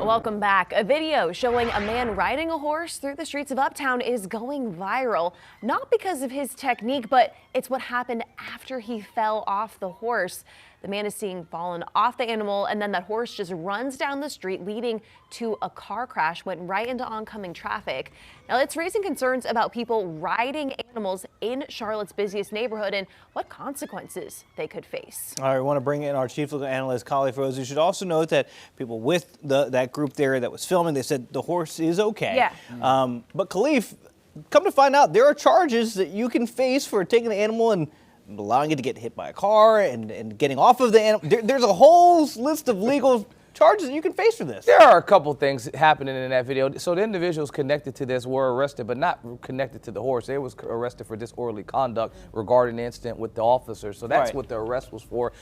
Welcome back. A video showing a man riding a horse through the streets of Uptown is going viral, not because of his technique, but it's what happened after he fell off the horse. The man is seen falling off the animal, and then that horse just runs down the street, leading to a car crash, went right into oncoming traffic. Now, it's raising concerns about people riding animals in Charlotte's busiest neighborhood and what consequences they could face. All right, we want to bring in our chief legal analyst, Khalif Rose. You should also note that people with that group there that was filming, they said the horse is okay. Yeah. But Khalif, come to find out, there are charges that you can face for taking the animal and allowing it to get hit by a car and getting off of the animal. There's a whole list of legal charges that you can face for this. There are a couple things happening in that video. So the individuals connected to this were arrested, but not connected to the horse. They was arrested for disorderly conduct regarding the incident with the officer. So that's what the arrest was for.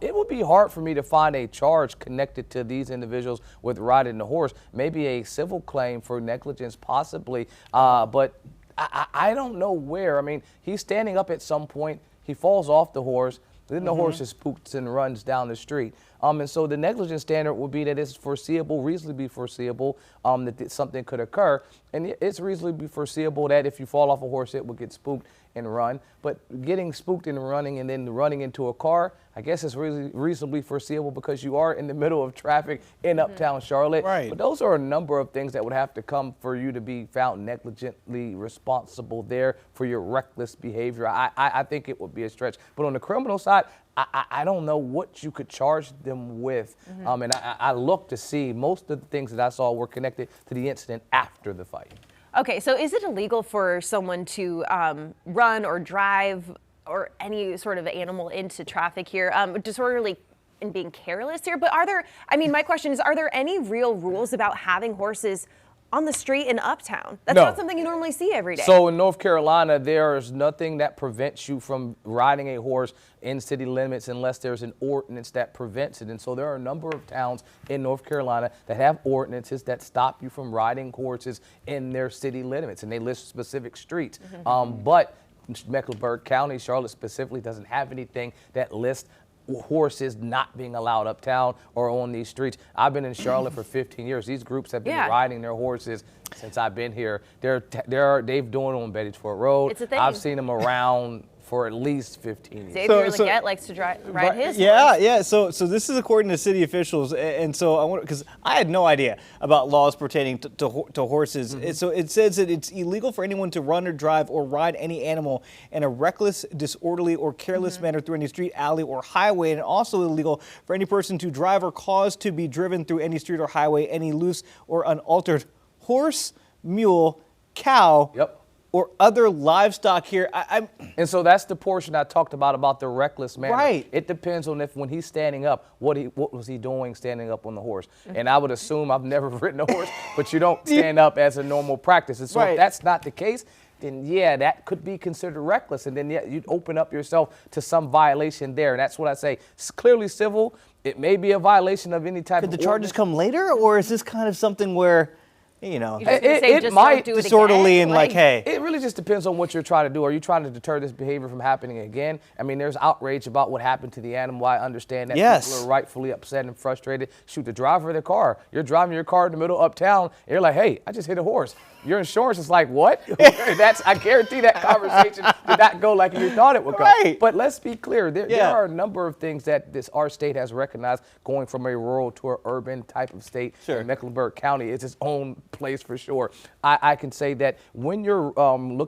It would be hard for me to find a charge connected to these individuals with riding the horse. Maybe a civil claim for negligence, possibly. But I don't know where. I mean, he's standing up at some point. He falls off the horse, then the horse is spooked and runs down the street. And so the negligence standard would be that it's foreseeable, reasonably foreseeable, that something could occur. And it's reasonably foreseeable that if you fall off a horse, it would get spooked and run. But getting spooked and running and then running into a car, I guess it's really reasonably foreseeable because you are in the middle of traffic in Uptown Charlotte. Right. But those are a number of things that would have to come for you to be found negligently responsible there for your reckless behavior. I think it would be a stretch. But on the criminal side, I don't know what you could charge them with. And I looked to see most of the things that I saw were connected to the incident after the fight. Okay, so is it illegal for someone to run or drive or any sort of animal into traffic here? Disorderly and being careless here, but my question is, are there any real rules about having horses on the street in Uptown? That's not something you normally see every day. So in North Carolina, there is nothing that prevents you from riding a horse in city limits unless there's an ordinance that prevents it. And so there are a number of towns in North Carolina that have ordinances that stop you from riding horses in their city limits, and they list specific streets. But Mecklenburg County, Charlotte specifically, doesn't have anything that lists horses not being allowed uptown or on these streets. I've been in Charlotte for 15 years. These groups have been riding their horses since I've been here. They've doing it on Betty'sford Road. It's a thing. I've seen them around for at least 15 years. Xavier Leggett likes to ride his horse. Yeah. So this is according to city officials, and so I wonder, because I had no idea about laws pertaining to horses. So it says that it's illegal for anyone to run or drive or ride any animal in a reckless, disorderly, or careless manner through any street, alley, or highway, and also illegal for any person to drive or cause to be driven through any street or highway any loose or unaltered horse, mule, cow, or other livestock here. And so that's the portion I talked about the reckless manner. Right. It depends on when he's standing up, what was he doing standing up on the horse. And I would assume, I've never ridden a horse, but you don't stand up as a normal practice. And so if that's not the case, then that could be considered reckless. And then you'd open up yourself to some violation there. And that's what I say. It's clearly civil. It may be a violation of any type of Could the charges come later, or is this kind of something where, it might do it disorderly again? and hey. It really just depends on what you're trying to do. Are you trying to deter this behavior from happening again? I mean, there's outrage about what happened to the animal. I understand that people are rightfully upset and frustrated. Shoot, the driver of the car. You're driving your car in the middle of Uptown, and you're like, hey, I just hit a horse. Your insurance is like, what? I guarantee that conversation did not go like you thought it would go. But let's be clear. There are a number of things that our state has recognized, going from a rural to an urban type of state. In Mecklenburg County, it's its own place for sure. I can say that when you're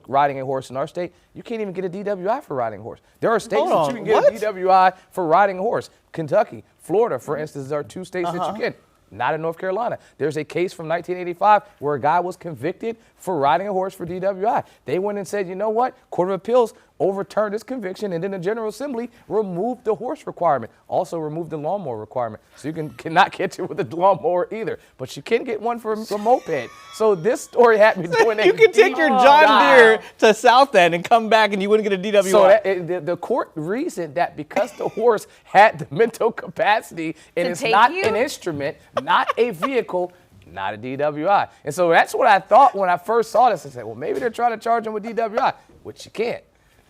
riding a horse in our state, you can't even get a DWI for riding a horse. There are states that you can get a DWI for riding a horse. Kentucky, Florida, for instance, are two states that you can. Not in North Carolina. There's a case from 1985 where a guy was convicted for riding a horse for DWI. They went and said, you know what? Court of Appeals overturned his conviction, and then the General Assembly removed the horse requirement, also removed the lawnmower requirement. So you cannot get you with a lawnmower either, but you can get one for a moped. So this story had me doing You can take your John Deere to South End and come back and you wouldn't get a DWI. So the court reasoned that because the horse had the mental capacity and it's not an instrument, not a vehicle, not a DWI. And so that's what I thought when I first saw this. I said, well, maybe they're trying to charge him with DWI, which you can't,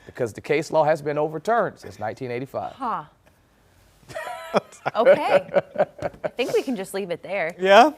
because the case law has been overturned since 1985. Okay. I think we can just leave it there. Yeah?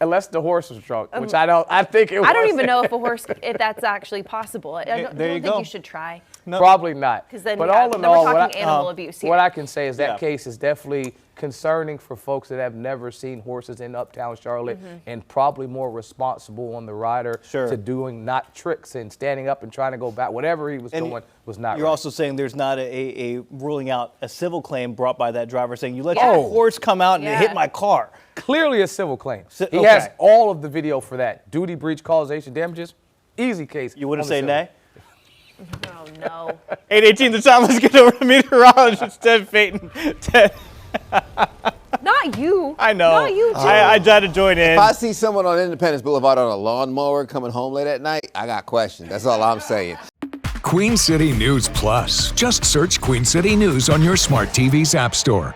Unless the horse was drunk, which I think it was. I don't even know if that's actually possible. I don't think go. you should try. No. Probably not. Because then, but all in all, we're talking animal abuse here. What I can say is that case is definitely concerning for folks that have never seen horses in Uptown Charlotte, and probably more responsible on the rider to doing not tricks and standing up and trying to go back. Whatever he was doing was not You're right. also saying there's not a ruling out a civil claim brought by that driver saying you let your horse come out and it hit my car. Clearly a civil claim. He has all of the video for that. Duty, breach, causation, damages, easy case. You wouldn't say nay? Oh, no. 8:18 the time. Let's get over to meteorologist Ted Payton. Ted. Not you. I know. Not you, too. I tried to join in. If I see someone on Independence Boulevard on a lawnmower coming home late at night, I got questions. That's all I'm saying. Queen City News Plus. Just search Queen City News on your smart TV's app store.